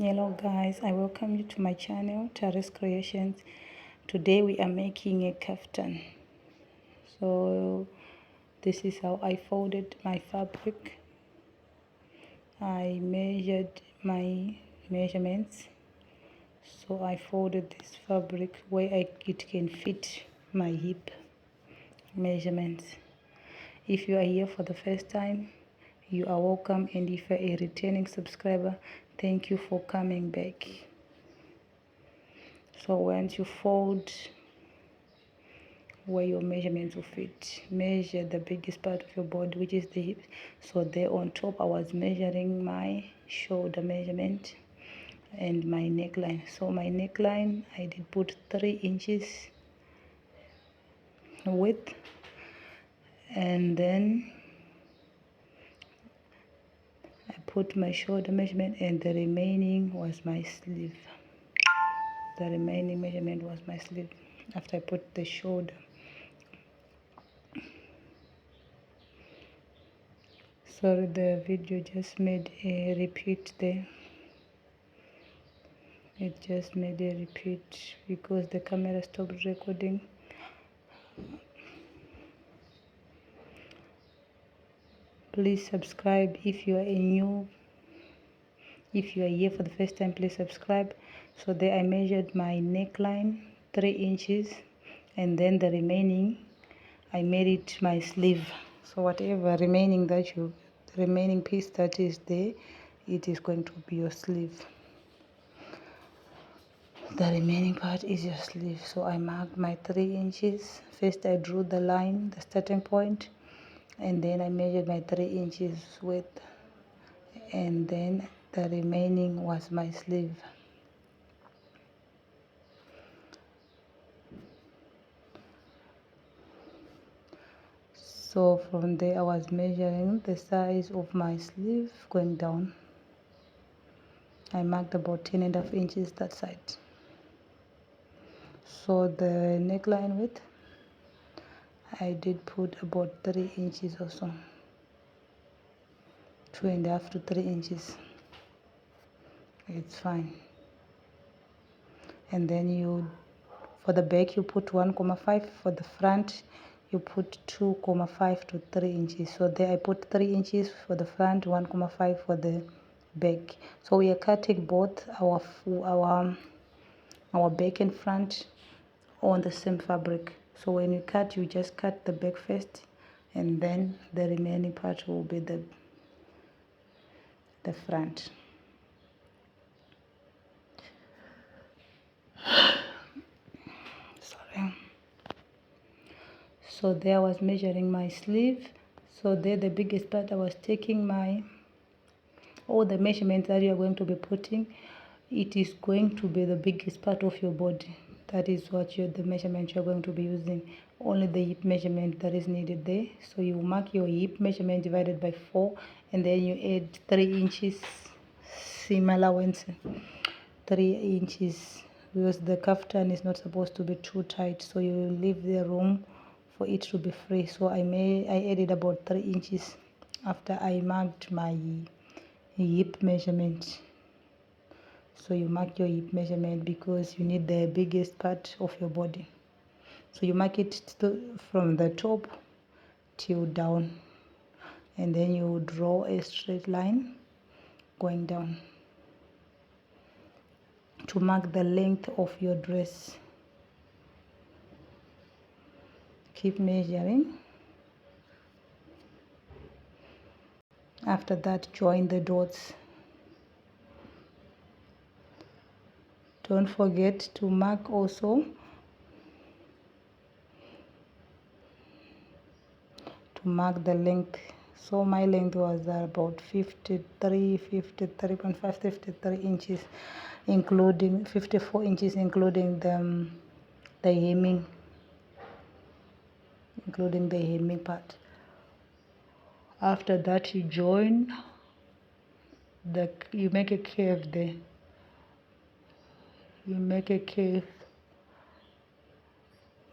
Hello guys, I welcome you to my channel Taris Creations. Today we are making a kaftan. So this is how I folded my fabric. I measured my measurements, so I folded this fabric where it can fit my hip measurements. If you are here for the first time, you are welcome, and if you are a returning subscriber, thank you for coming back. So once you fold where your measurements will fit, measure the biggest part of your body, which is the hips. So there on top I was measuring my shoulder measurement and my neckline. So my neckline I did put 3 inches width, and then I put my shoulder measurement, and the remaining was my sleeve. The remaining measurement was my sleeve after I put the shoulder. Sorry, the video just made a repeat there. It just made a repeat because the camera stopped recording. Please subscribe if you are here for the first time. Please subscribe. So there I measured my neckline 3 inches, and then the remaining I made it my sleeve. So whatever remaining piece that is there, it is going to be your sleeve. The remaining part is your sleeve. So I marked my 3 inches. First I drew the line, the starting point, and then I measured my 3 inches width, and then the remaining was my sleeve. So from there I was measuring the size of my sleeve going down. I marked about 10.5 inches that side. So the neckline width I did put about 3 inches or so, 2.5 to 3 inches. It's fine. And then for the back you put 1.5, for the front you put 2.5 to 3 inches. So there I put 3 inches for the front, 1.5 for the back. So we are cutting both our back and front on the same fabric. So when you cut, you just cut the back first, and then the remaining part will be the front. Sorry. So there I was measuring my sleeve. So there the biggest part I was taking all the measurements that you are going to be putting. It is going to be the biggest part of your body. That is the measurement you're going to be using. Only the hip measurement that is needed there. So you mark your hip measurement divided by 4, and then you add 3 inches seam allowance, 3 inches, because the kaftan is not supposed to be too tight, so you leave the room for it to be free. So I added about 3 inches after I marked my hip measurement. So you mark your hip measurement because you need the biggest part of your body. So you mark it from the top till down, and then you draw a straight line going down to mark the length of your dress. Keep measuring. After that, join the dots. Don't forget to mark also the length. So my length was about 53.5, 53 inches, including 54 inches, including the hemming, part. After that, you join you make a curve there. You make a curve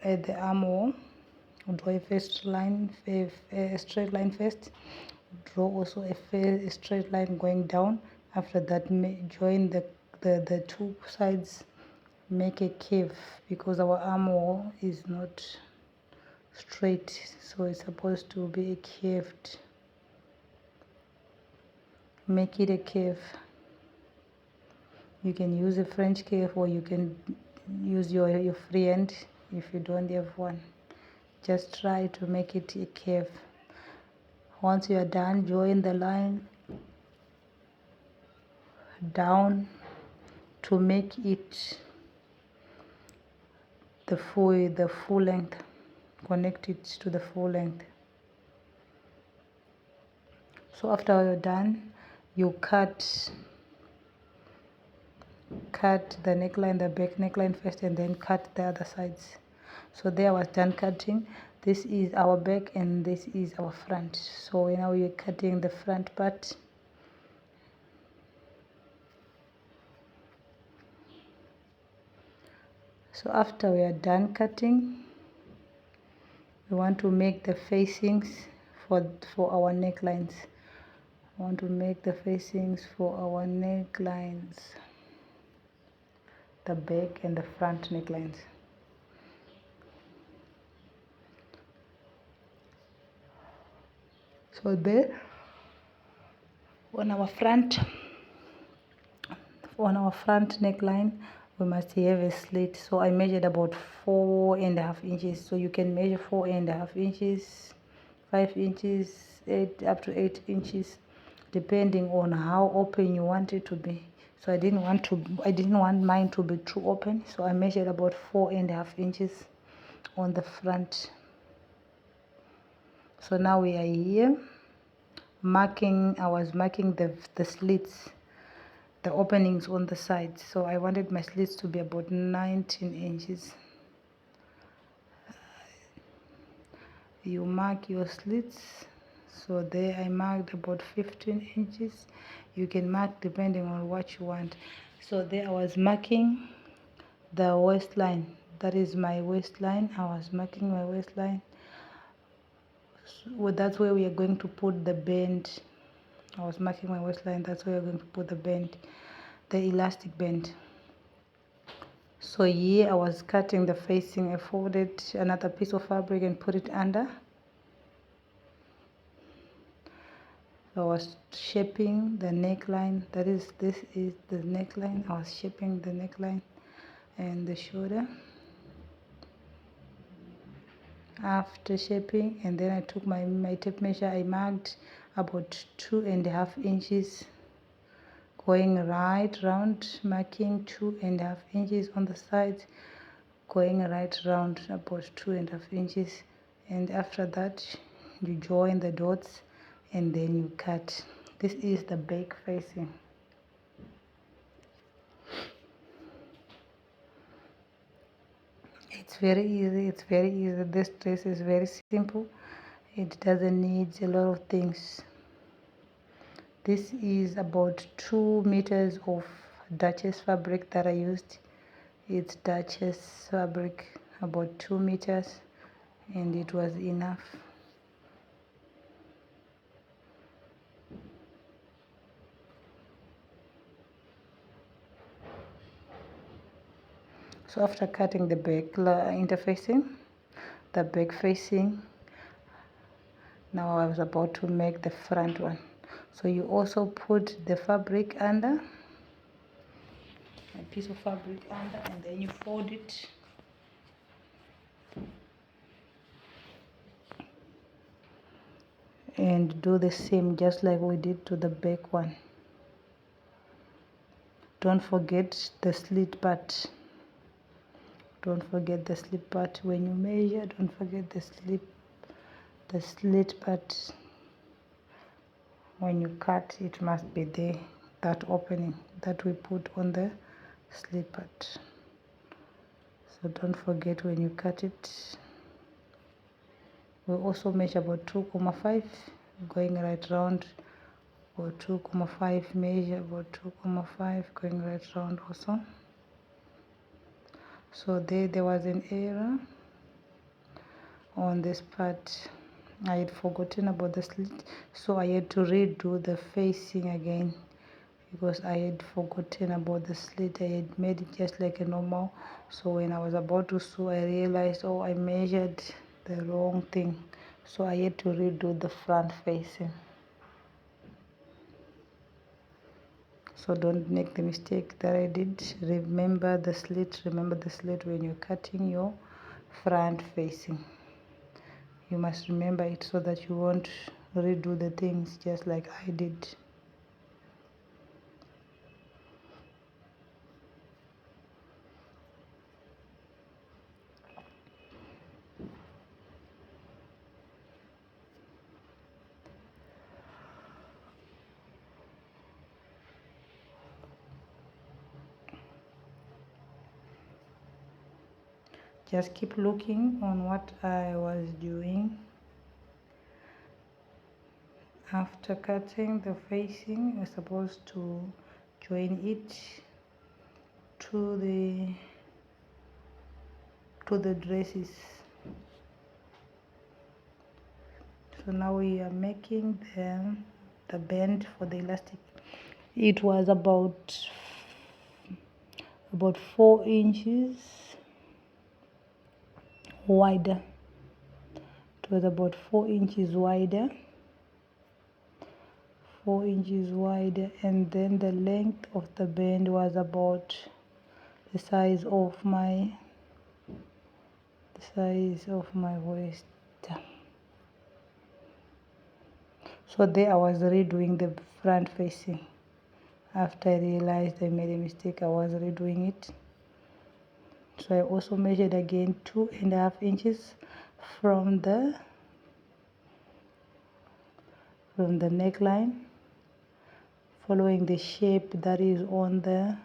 at the armhole. Draw a straight line first. Draw also a straight line going down. After that, join the two sides, make a curve, because our armhole is not straight, so it's supposed to be curved. Make it a curve. You can use a French curve, or you can use your free hand if you don't have one. Just try to make it a curve. Once you are done, join the line down to make it the full length. Connect it to the full length. So after you're done, you cut the neckline, the back neckline first, and then cut the other sides. So there I was done cutting. This is our back and this is our front. So now we're cutting the front part. So after we are done cutting, we want to make the facings for our necklines. I want to make the facings for our necklines, the back and the front necklines. So there, on our front neckline, we must have a slit. So I measured about 4.5 inches. So you can measure 4.5 inches, 5 inches, 8 up to 8 inches, depending on how open you want it to be. So I didn't want mine to be too open, so I measured about 4.5 inches on the front. So now we are here marking. I was marking the slits, the openings on the sides. So I wanted my slits to be about 19 inches. You mark your slits. So there I marked about 15 inches. You can mark depending on what you want. So there I was marking the waistline. That is my waistline. I was marking my waistline. So that's where we are going to put the band. I was marking my waistline. That's where we're going to put the band, the elastic band. So here I was cutting the facing. I folded another piece of fabric and put it under. I was shaping the neckline. This is the neckline. I was shaping the neckline and the shoulder. After shaping, and then I took my tape measure. I marked about 2.5 inches, going right round, marking 2.5 inches on the sides, going right round about 2.5 inches, and after that you join the dots and then you cut. This is the back facing. It's very easy. This dress is very simple. It doesn't need a lot of things. This is about 2 meters of Duchess fabric that I used. It's Duchess fabric, about 2 meters, and it was enough. So after cutting the back interfacing, the back facing, now I was about to make the front one. So you also put the fabric under, a piece of fabric under, and then you fold it. And do the same just like we did to the back one. Don't forget the slit part. Don't forget the slit part when you measure. Don't forget the slit part. When you cut, it must be there, that opening that we put on the slit part. So don't forget when you cut it. We also measure about 2.5, going right round, or 2.5, measure about 2.5, going right round also. So there was an error on this part. I had forgotten about the slit, so I had to redo the facing again. because I had forgotten about the slit. I had made it just like a normal. So when I was about to sew, I realized, oh, I measured the wrong thing. So I had to redo the front facing. So don't make the mistake that I did. Remember the slit when you're cutting your front facing. You must remember it so that you won't redo the things just like I did. Just keep looking on what I was doing. After cutting the facing, you're supposed to join it to the dresses. So now we are making the bend for the elastic. It was about 4 inches wider. It was about 4 inches wider. 4 inches wider, and then the length of the band was about the size of my waist. So there I was redoing the front facing. After I realized I made a mistake, I was redoing it. So I also measured again 2.5 inches from the neckline, following the shape that is on the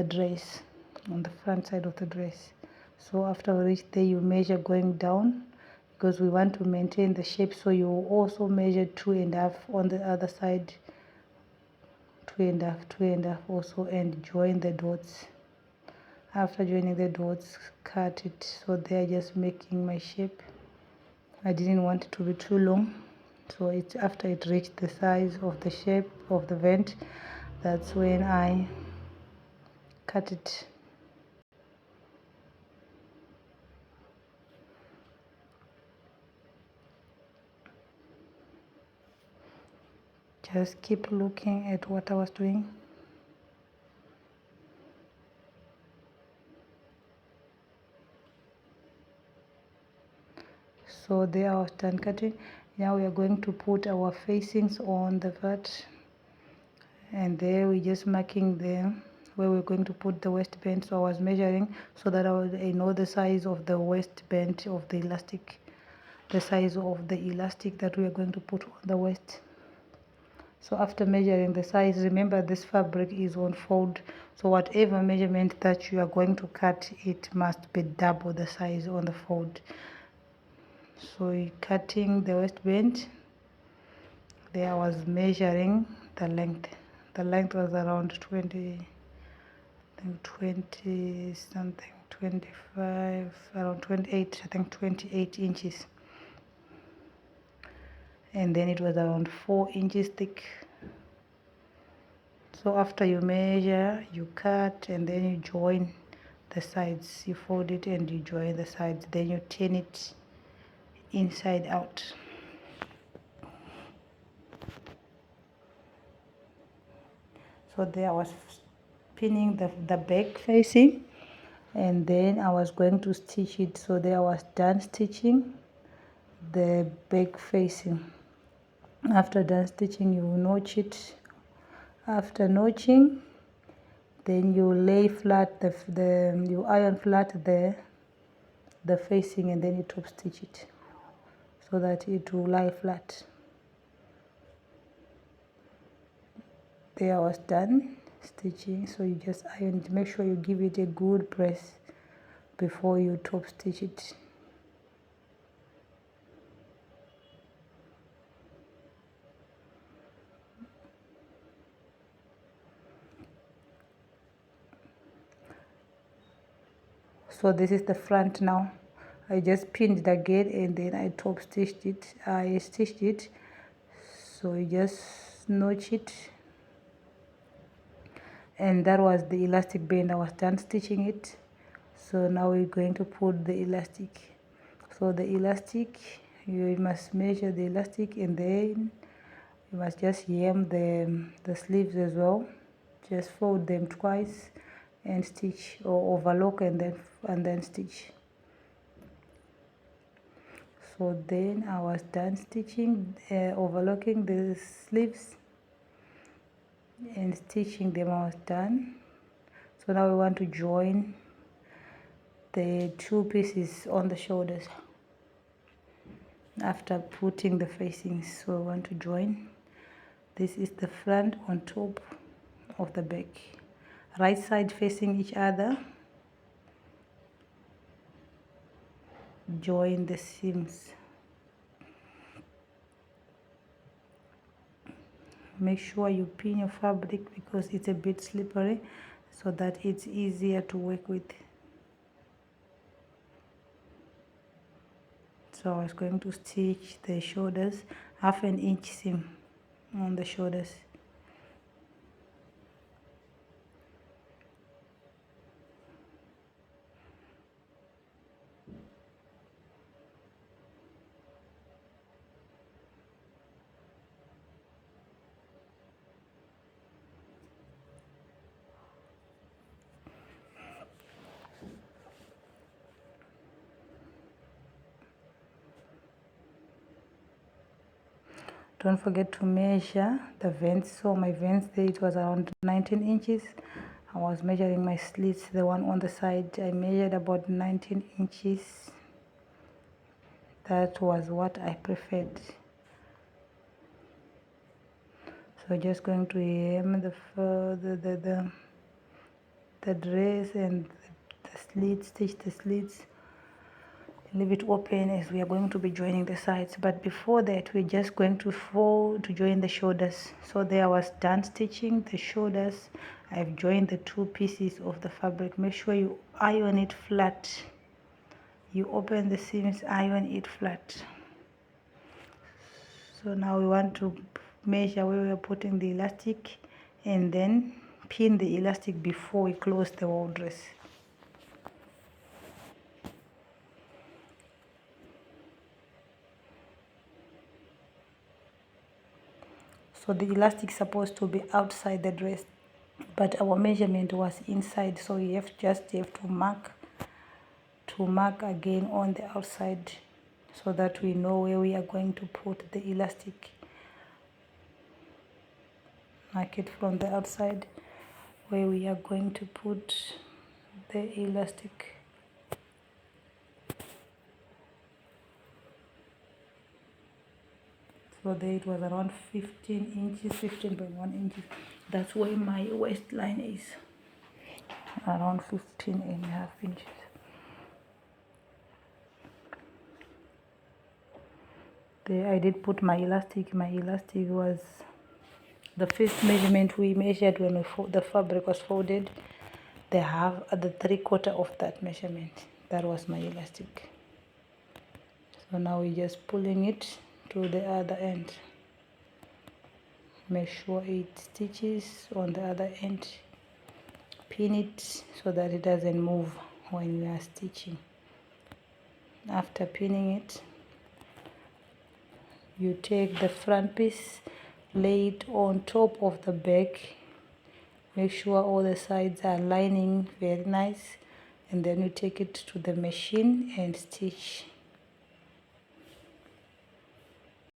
dress, on the front side of the dress. So after we reach there, you measure going down because we want to maintain the shape. So you also measure 2.5 on the other side, 2.5 also, and join the dots. After joining the dots, cut it. So they're just making my shape. I didn't want it to be too long, so it's after it reached the size of the shape of the vent, that's when I cut it. Just keep looking at what I was doing. So there I was done cutting. Now we are going to put our facings on the vert, and there we're just marking them where we're going to put the waistband. So I was measuring so that I know the size of the waistband of the elastic, the size of the elastic that we are going to put on the waist. So after measuring the size, remember this fabric is on fold, so whatever measurement that you are going to cut, it must be double the size on the fold. So you're cutting the waistband. There I was measuring the length. The length was around 20 something, 25, around 28, I think 28 inches. And then it was around 4 inches thick. So after you measure, you cut, and then you join the sides. You fold it and you join the sides. Then you turn it inside out. So there I was pinning the back facing, and then I was going to stitch it. So there I was done stitching the back facing. After done stitching, you notch it. After notching, then you lay flat you iron flat the facing, and then you top stitch it so that it will lie flat. There I was done stitching. So you just iron it. Make sure you give it a good press before you top stitch it. So this is the front now. I just pinned it again, and then I top stitched it. I stitched it. So you just notch it and that was the elastic band. I was done stitching it. So now we're going to put the elastic. So the elastic, you must measure the elastic, and then you must just hem the sleeves as well. Just fold them twice and stitch, or overlock and then stitch. So then I was done stitching, overlocking the sleeves and stitching them. I was done. So now we want to join the two pieces on the shoulders after putting the facings. So I want to join. This is the front on top of the back, right side facing each other. Join the seams. Make sure you pin your fabric because it's a bit slippery, so that it's easier to work with. So I was going to stitch the shoulders, 1/2 inch seam on the shoulders. Don't forget to measure the vents. So my vents there, it was around 19 inches. I was measuring my slits, the one on the side, I measured about 19 inches. That was what I preferred. So just going to hem the dress and the slits, stitch the slits, leave it open as we are going to be joining the sides. But before that, we're just going to fold to join the shoulders. So there I was done stitching the shoulders. I've joined the two pieces of the fabric. Make sure you iron it flat. You open the seams, iron it flat. So now we want to measure where we are putting the elastic, and then pin the elastic before we close the whole dress. So the elastic is supposed to be outside the dress, but our measurement was inside, so you have to mark again on the outside, so that we know where we are going to put the elastic. Mark it from the outside where we are going to put the elastic. So there it was around 15 inches, 15.1 inches. That's where my waistline is, around 15.5 inches. There I did put my elastic. My elastic was the first measurement we measured when the fabric was folded. They have the 3/4 of that measurement. That was my elastic. So now we're just pulling it to the other end. Make sure it stitches on the other end. Pin it so that it doesn't move when we are stitching. After pinning it, you take the front piece, lay it on top of the back. Make sure all the sides are lining very nice, and then you take it to the machine and stitch.